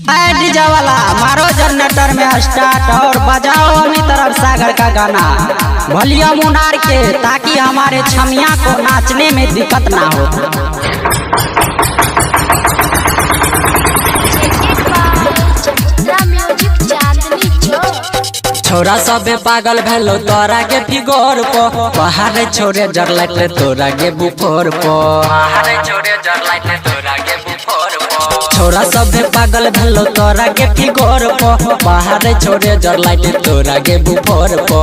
DJ वाला मारो generator में स्टार्ट और बजाओ हमी तरफ सागर का गाना वॉल्यूम उनार के, ताकि हमारे छमिया को नाचने में दिक्कत ना हो। छोरा सबे पागल भेलो तोरा के फिगोर पो, पहाड़े छोरे जर लाइट तोरा के बुफोर पो, पहाड़े छोरे जर लाइट तोरा के बुफोर पो। छोरा सबे पागल भेलो तोरा के फिगोर पो, पहाड़े छोरे जर लाइट तोरा के बुफोर पो।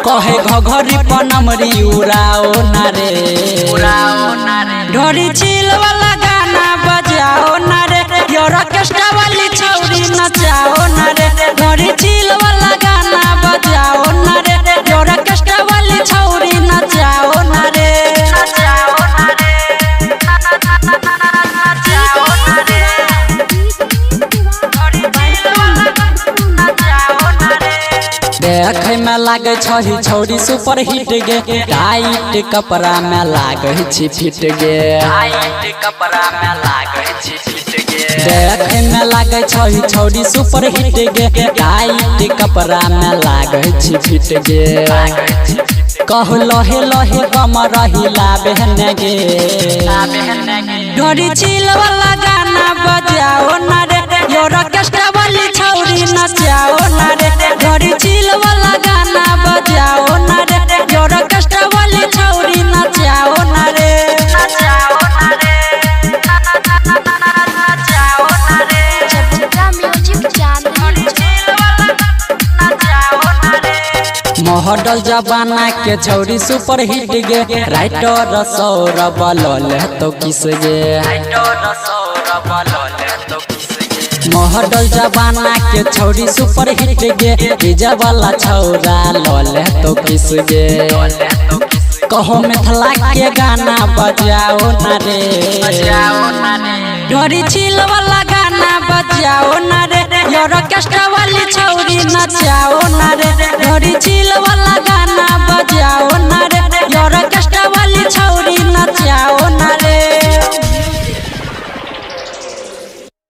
कहे घघरी पनमरी उड़ाओ ना रे, उड़ाओ ना रे। ढोरी चिल वाला गाना बजाओ ना रे, ऑर्केस्ट्रा वाली छौरी नचाओ ना रे। ढोरी चिल वाला गाना बजाओ ना रे, ऑर्केस्ट्रा वाली छौरी नचाओ ना रे, नचाओ ना रे, नचाओ ना रे। ढोरी चिल वाला नचाओ ना रे। देखे में लागे छही छौरी सुपर हिट गे, टाइट कपड़ा में लागे छी फिट गे, टाइट कपड़ा में लागे छी फिट गे। देखे में लागे छही छौरी सुपर हिट गे, टाइट कपड़ा में लागे छी फिट गे। कहू लहे लहे कमर हिला बहन गे, ढोरी चिल वाला गाना बजाओ ना रे, ऑर्केस्ट्रा वाली छौरी नचाओ ना रे। ढोरी चिल वाला गाना बजाओ ना रे, ऑर्केस्ट्रा वाली छौरी नचाओ ना रे, नचाओ ना रे, नचाओ ना रे। मॉडल जमाना के छौरी सुपर हिट गे, राइटर सौरभ लल तो किस गे, राइटर सौरभ लल तो किस गे। मॉडल जमाना के छौरी सुपर हिट गे, डीजे वाला छौरा लल तो किस गे। कहो मिथिला के गाना बजाओ ना रे, बजाओ ना रे। ढोरी चिल वाला गाना बजाओ ना रे, ऑर्केस्ट्रा वाली छौरी नचाओ ना रे। ढोरी चिल वाला गाना